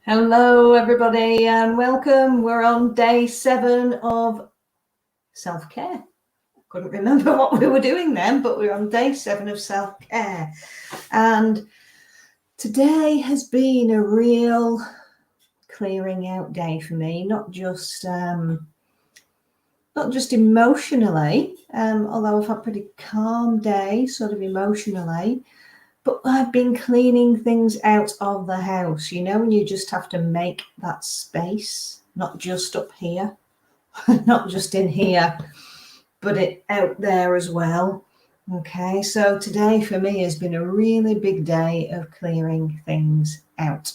Hello, everybody, and welcome. We're on day 7 of self-care. Couldn't remember what we were doing then, but we're on day 7 of self-care. And today has been a real clearing out day for me, not just emotionally, although I've had a pretty calm day, sort of emotionally. But I've been cleaning things out of the house, when you just have to make that space, not just up here, not just in here, but it out there as well. Okay, so today for me has been a really big day of clearing things out.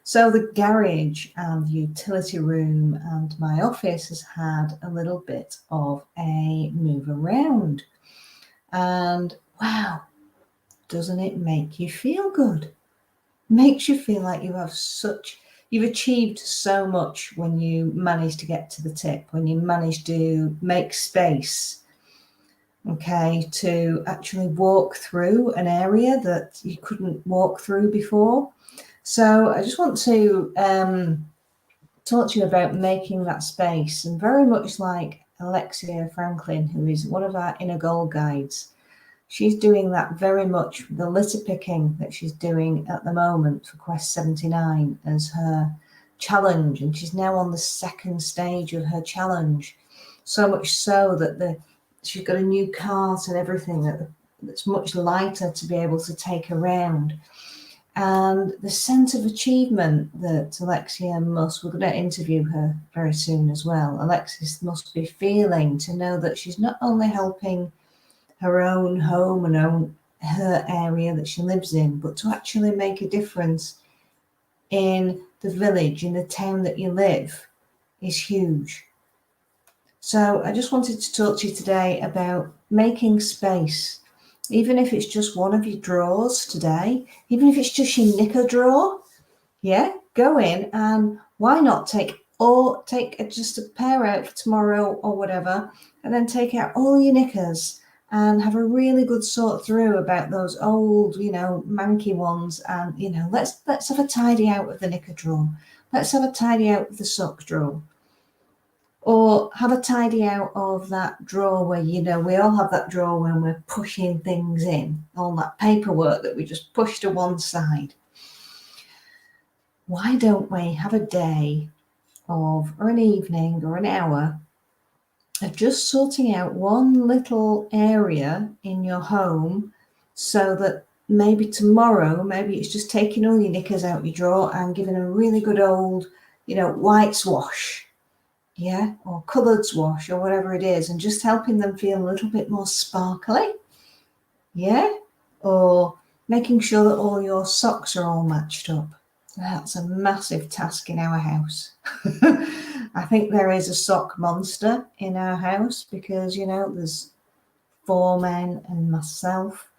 So the garage and utility room and my office has had a little bit of a move around. And wow, doesn't it make you feel good? Makes you feel like you've achieved so much when you manage to get to the tip, when you manage to make space, okay, to actually walk through an area that you couldn't walk through before. So I just want to talk to you about making that space, and very much like Alexia Franklin, who is one of our inner goal guides. She's doing that very much, the litter picking that she's doing at the moment for Quest 79 as her challenge. And she's now on the second stage of her challenge. So much so that she's got a new cart and everything that's much lighter to be able to take around. And the sense of achievement that Alexia we're going to interview her very soon as well. Alexis must be feeling to know that she's not only helping her own home and her area that she lives in, but to actually make a difference in the village, in the town that you live, is huge. So I just wanted to talk to you today about making space, even if it's just one of your drawers today, even if it's just your knicker drawer. Go in, and why not take just a pair out for tomorrow or whatever, and then take out all your knickers and have a really good sort through about those old, manky ones. And, let's have a tidy out of the knicker drawer. Let's have a tidy out of the sock drawer. Or have a tidy out of that drawer where, we all have that drawer when we're pushing things in, all that paperwork that we just push to one side. Why don't we have a day or an evening or an hour of just sorting out one little area in your home, so that maybe tomorrow, maybe it's just taking all your knickers out your drawer and giving a really good old, whites wash, or colours wash or whatever it is, and just helping them feel a little bit more sparkly, or making sure that all your socks are all matched up. That's a massive task in our house. I think there is a sock monster in our house because, there's 4 men and myself.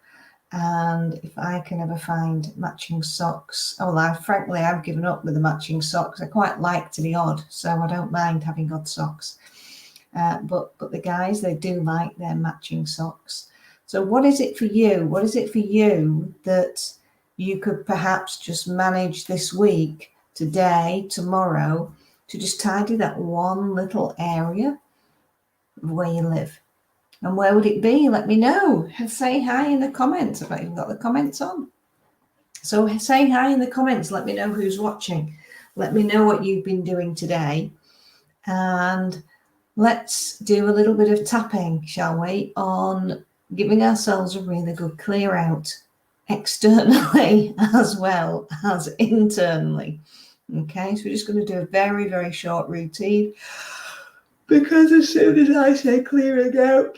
And if I can ever find matching socks, I've given up with the matching socks. I quite like to be odd, so I don't mind having odd socks. But the guys, they do like their matching socks. So what is it for you? What is it for you that you could perhaps just manage this week, today, tomorrow, to just tidy that one little area of where you live? And where would it be? Let me know. Say hi in the comments. I've not even got the comments on. So say hi in the comments. Let me know who's watching. Let me know what you've been doing today. And let's do a little bit of tapping, shall we, on giving ourselves a really good clear out, externally as well as internally. Okay, so we're just going to do a very, very short routine, because as soon as I say clearing out,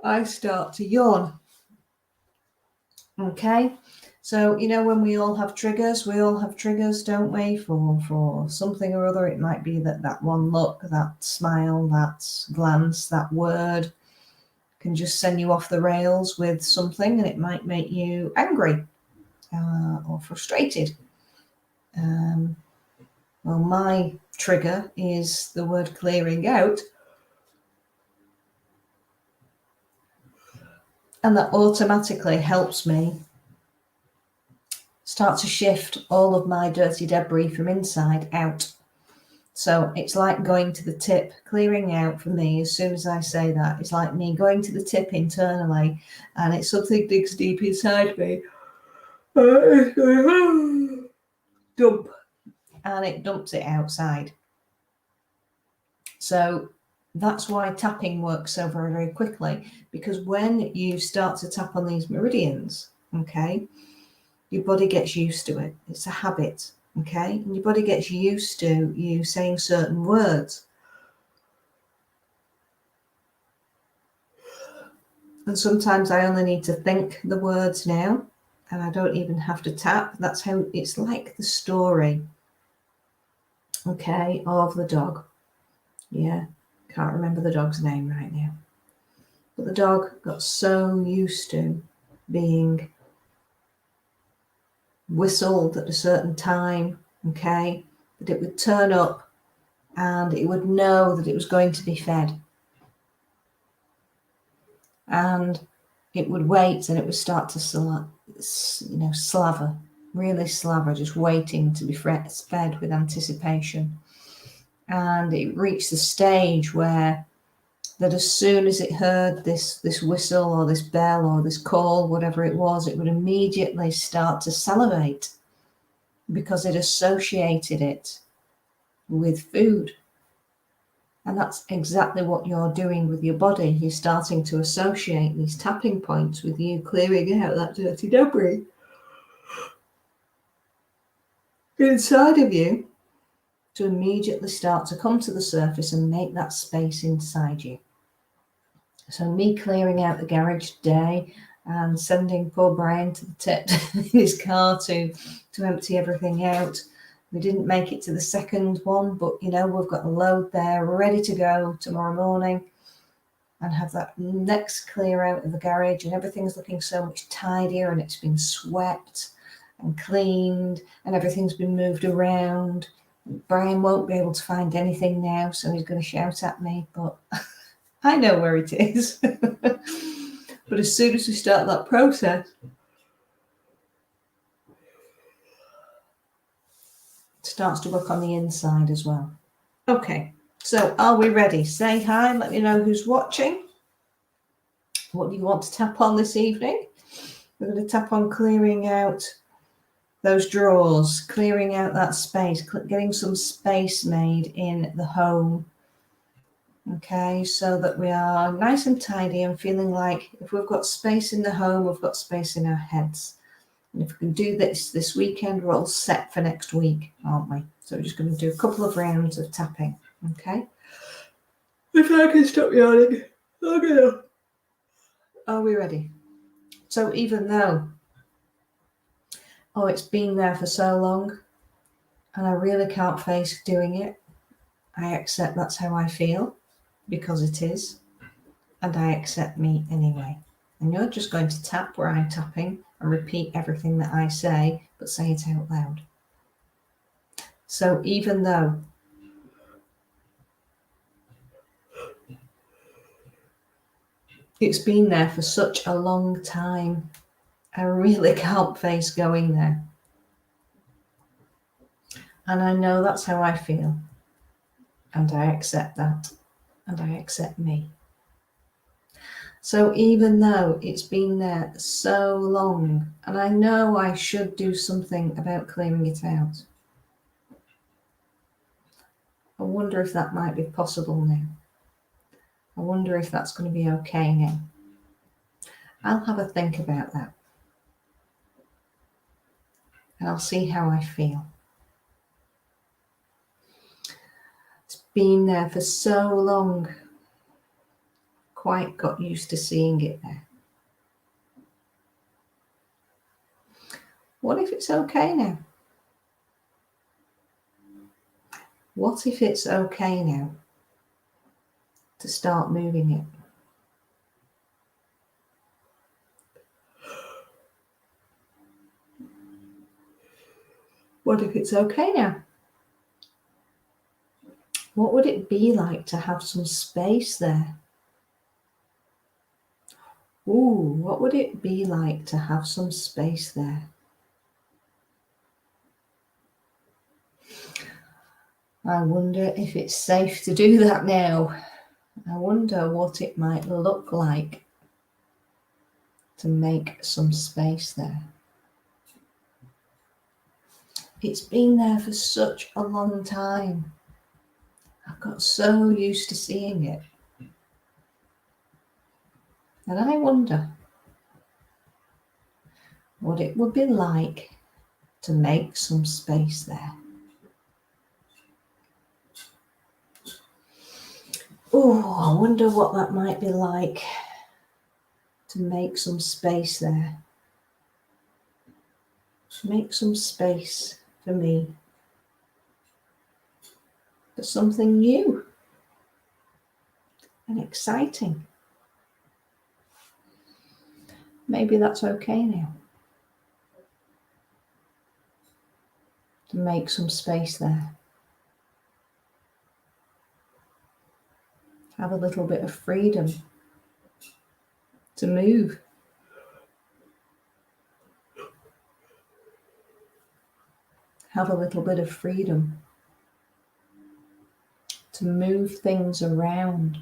I start to yawn. Okay, so when we all have triggers, don't we, for something or other. It might be that one look, that smile, that glance, that word can just send you off the rails with something, and it might make you angry or frustrated. Well, my trigger is the word clearing out, and that automatically helps me start to shift all of my dirty debris from inside out. So it's like going to the tip, clearing out for me. As soon as I say that, it's like me going to the tip internally, and it's something digs deep inside me. Dump, and it dumps it outside. So that's why tapping works so very, very quickly, because when you start to tap on these meridians, okay, your body gets used to it. It's a habit, okay, and your body gets used to you saying certain words. And sometimes I only need to think the words now, and I don't even have to tap. That's how it's like the story, okay, of the dog. Yeah, can't remember the dog's name right now. But the dog got so used to being whistled at a certain time, okay, that it would turn up and it would know that it was going to be fed. And it would wait and it would start to slaver, really slaver, just waiting to be fed with anticipation. And it reached the stage where that as soon as it heard this whistle or this bell or this call, whatever it was, it would immediately start to salivate because it associated it with food. And that's exactly what you're doing with your body. You're starting to associate these tapping points with you clearing out that dirty debris inside of you to immediately start to come to the surface and make that space inside you. So me clearing out the garage today and sending poor Brian to the tip in his car to empty everything out. We didn't make it to the second one, but we've got a load there ready to go tomorrow morning and have that next clear out of the garage, and everything's looking so much tidier, and it's been swept and cleaned and everything's been moved around. Brian won't be able to find anything now, so he's going to shout at me, but I know where it is. But as soon as we start that process, it starts to work on the inside as well. Okay, so are we ready? Say hi, let me know who's watching. What do you want to tap on this evening? We're going to tap on clearing out those drawers, clearing out that space, getting some space made in the home. Okay, so that we are nice and tidy and feeling like if we've got space in the home, we've got space in our heads. And if we can do this weekend, we're all set for next week, aren't we? So we're just going to do a couple of rounds of tapping, okay? If I can stop yawning, okay. Are we ready? So even though, it's been there for so long and I really can't face doing it, I accept that's how I feel because it is, and I accept me anyway. And you're just going to tap where I'm tapping and repeat everything that I say, but say it out loud. So even though it's been there for such a long time, I really can't face going there. And I know that's how I feel. And I accept that. And I accept me. So even though it's been there so long, and I know I should do something about clearing it out, I wonder if that might be possible now. I wonder if that's going to be okay now. I'll have a think about that. And I'll see how I feel. It's been there for so long. Quite got used to seeing it there. What if it's okay now? What if it's okay now to start moving it? What if it's okay now? What would it be like to have some space there? Ooh, what would it be like to have some space there? I wonder if it's safe to do that now. I wonder what it might look like to make some space there. It's been there for such a long time. I've got so used to seeing it. And I wonder what it would be like to make some space there. Oh, I wonder what that might be like to make some space there. Make some space for me, for something new and exciting. Maybe that's okay now. To make some space there. Have a little bit of freedom to move. Have a little bit of freedom to move things around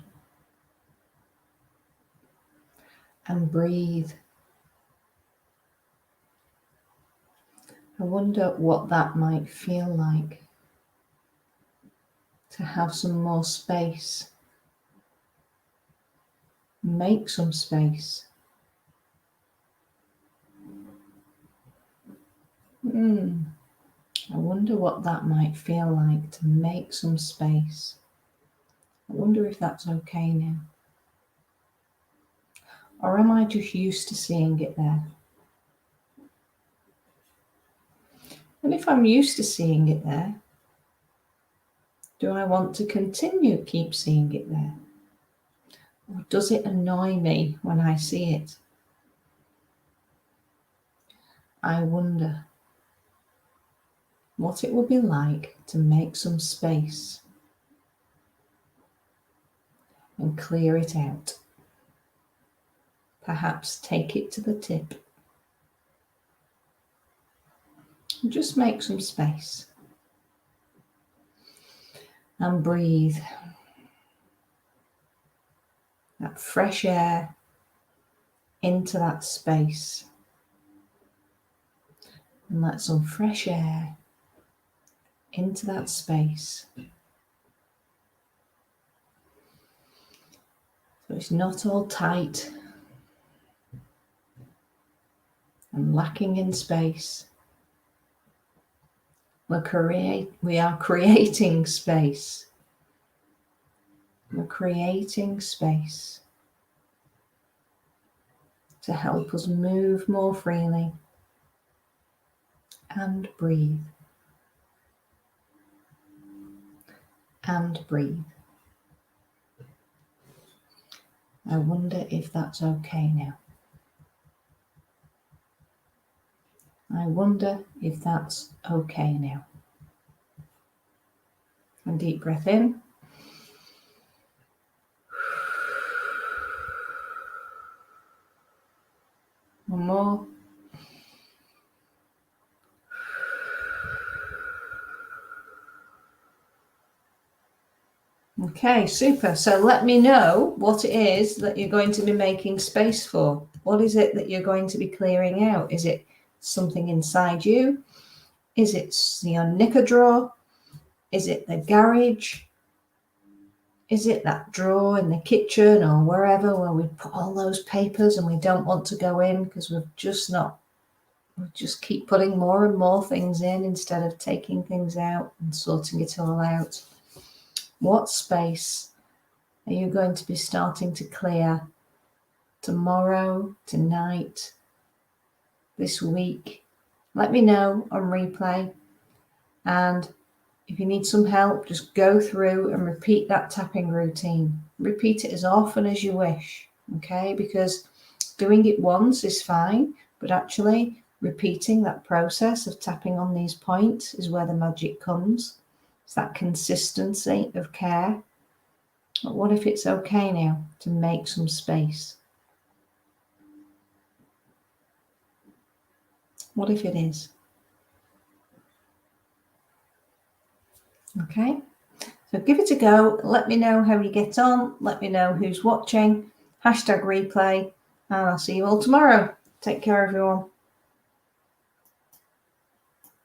and breathe. I wonder what that might feel like to have some more space. Make some space. I wonder what that might feel like to make some space. I wonder if that's okay now. Or am I just used to seeing it there? And if I'm used to seeing it there, do I want to keep seeing it there? Or does it annoy me when I see it? I wonder what it would be like to make some space and clear it out. Perhaps take it to the tip. And just make some space. And breathe. That fresh air into that space. And let some fresh air into that space. So it's not all tight and lacking in space. We are creating space. We're creating space to help us move more freely and breathe. And breathe. I wonder if that's okay now. I wonder if that's okay now. A deep breath in. One more. Okay, super. So let me know what it is that you're going to be making space for. What is it that you're going to be clearing out? Is it something inside you? Is it your knicker drawer? Is it the garage? Is it that drawer in the kitchen or wherever where we put all those papers and we don't want to go in because we just keep putting more and more things in instead of taking things out and sorting it all out? What space are you going to be starting to clear tomorrow, tonight, this week? Let me know on replay. And if you need some help, just go through and repeat that tapping routine. Repeat it as often as you wish, okay? Because doing it once is fine, but actually repeating that process of tapping on these points is where the magic comes. It's that consistency of care. But what if it's okay now to make some space? What if it is? Okay, So give it a go. Let me know how you get on. Let me know who's watching. #replay. And I'll see you all tomorrow. Take care, everyone.